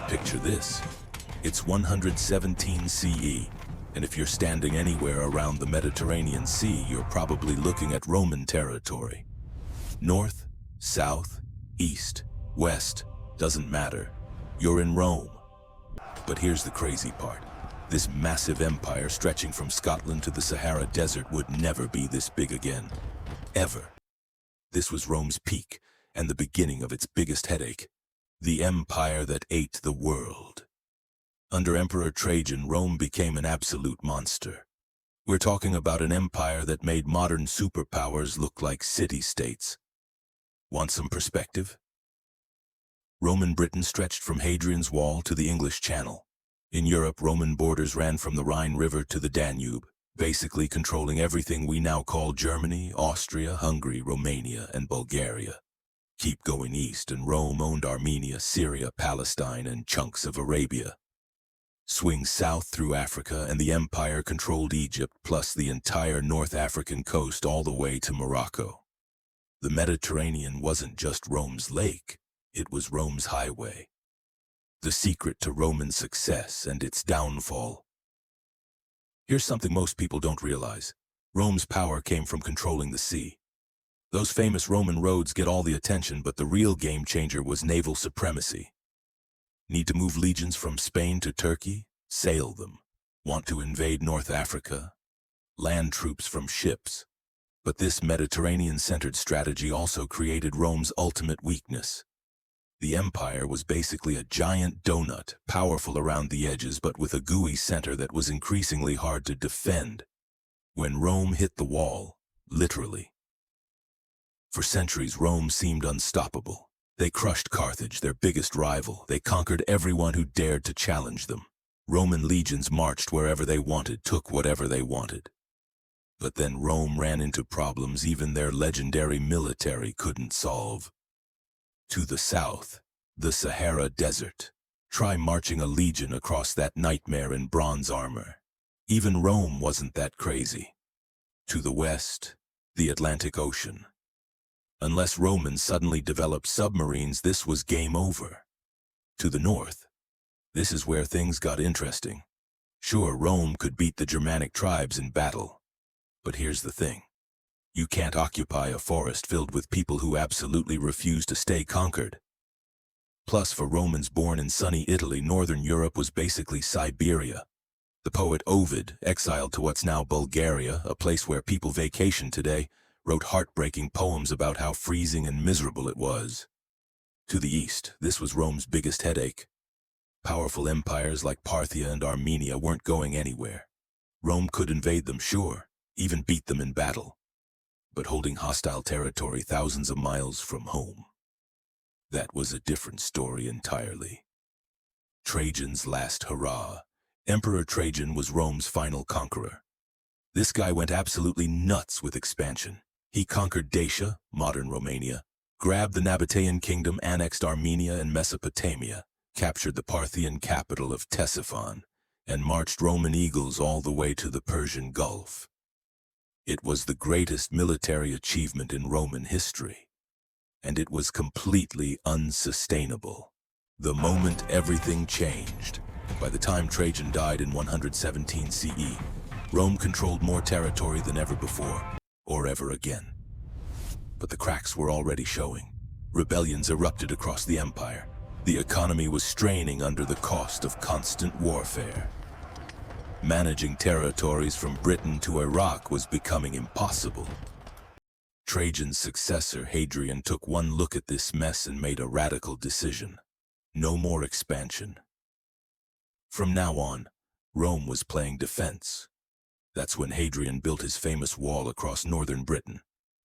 Picture this. It's 117 CE, and if you're standing anywhere around the Mediterranean Sea, you're probably looking at Roman territory. North, south, east, west, doesn't matter. You're in Rome. But here's the crazy part. This massive empire stretching from Scotland to the Sahara Desert would never be this big again. Ever. This was Rome's peak, and the beginning of its biggest headache. The empire that ate the world. Under Emperor Trajan, Rome became an absolute monster. We're talking about an empire that made modern superpowers look like city-states. Want some perspective? Roman Britain stretched from Hadrian's Wall to the English Channel. In Europe, Roman borders ran from the Rhine River to the Danube, basically controlling everything we now call Germany, Austria, Hungary, Romania, and Bulgaria. Keep going east, and Rome owned Armenia, Syria, Palestine, and chunks of Arabia. Swing south through Africa, and the empire controlled Egypt, plus the entire North African coast all the way to Morocco. The Mediterranean wasn't just Rome's lake, it was Rome's highway. The secret to Roman success and its downfall. Here's something most people don't realize. Rome's power came from controlling the sea. Those famous Roman roads get all the attention, but the real game changer was naval supremacy. Need to move legions from Spain to Turkey? Sail them. Want to invade North Africa? Land troops from ships. But this Mediterranean-centered strategy also created Rome's ultimate weakness. The empire was basically a giant donut, powerful around the edges but with a gooey center that was increasingly hard to defend. When Rome hit the wall, literally. For centuries, Rome seemed unstoppable. They crushed Carthage, their biggest rival. They conquered everyone who dared to challenge them. Roman legions marched wherever they wanted, took whatever they wanted. But then Rome ran into problems even their legendary military couldn't solve. To the south, the Sahara Desert. Try marching a legion across that nightmare in bronze armor. Even Rome wasn't that crazy. To the west, the Atlantic Ocean. Unless Romans suddenly developed submarines, this was game over. To the north, this is where things got interesting. Sure, Rome could beat the Germanic tribes in battle. But here's the thing. You can't occupy a forest filled with people who absolutely refuse to stay conquered. Plus, for Romans born in sunny Italy, northern Europe was basically Siberia. The poet Ovid, exiled to what's now Bulgaria, a place where people vacation today, wrote heartbreaking poems about how freezing and miserable it was. To the east, this was Rome's biggest headache. Powerful empires like Parthia and Armenia weren't going anywhere. Rome could invade them, sure, even beat them in battle. But holding hostile territory thousands of miles from home, that was a different story entirely. Trajan's last hurrah. Emperor Trajan was Rome's final conqueror. This guy went absolutely nuts with expansion. He conquered Dacia, modern Romania, grabbed the Nabatean kingdom, annexed Armenia and Mesopotamia, captured the Parthian capital of Ctesiphon, and marched Roman eagles all the way to the Persian Gulf. It was the greatest military achievement in Roman history, and it was completely unsustainable. The moment everything changed. By the time Trajan died in 117 CE, Rome controlled more territory than ever before, or ever again. But the cracks were already showing. Rebellions erupted across the empire. The economy was straining under the cost of constant warfare. Managing territories from Britain to Iraq was becoming impossible. Trajan's successor, Hadrian, took one look at this mess and made a radical decision. No more expansion. From now on, Rome was playing defense. That's when Hadrian built his famous wall across northern Britain,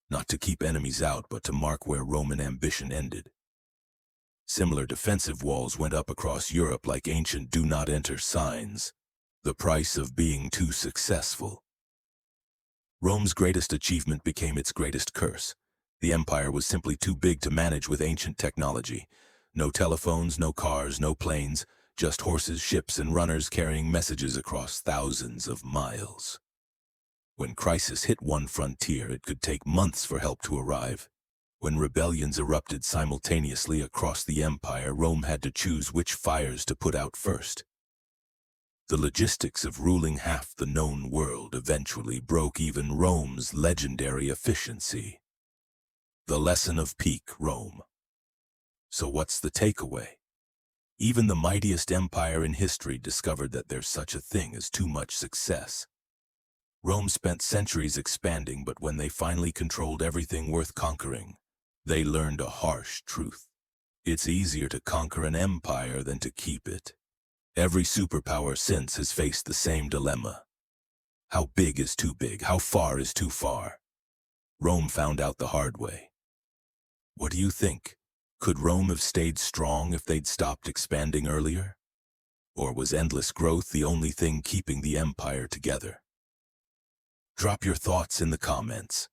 not to keep enemies out, but to mark where Roman ambition ended. Similar defensive walls went up across Europe like ancient "do not enter" signs, the price of being too successful. Rome's greatest achievement became its greatest curse. The empire was simply too big to manage with ancient technology. No telephones, no cars, no planes, just horses, ships, and runners carrying messages across thousands of miles. When crisis hit one frontier, it could take months for help to arrive. When rebellions erupted simultaneously across the empire, Rome had to choose which fires to put out first. The logistics of ruling half the known world eventually broke even Rome's legendary efficiency. The lesson of peak Rome. So what's the takeaway? Even the mightiest empire in history discovered that there's such a thing as too much success. Rome spent centuries expanding, but when they finally controlled everything worth conquering, they learned a harsh truth. It's easier to conquer an empire than to keep it. Every superpower since has faced the same dilemma. How big is too big? How far is too far? Rome found out the hard way. What do you think? Could Rome have stayed strong if they'd stopped expanding earlier? Or was endless growth the only thing keeping the empire together? Drop your thoughts in the comments.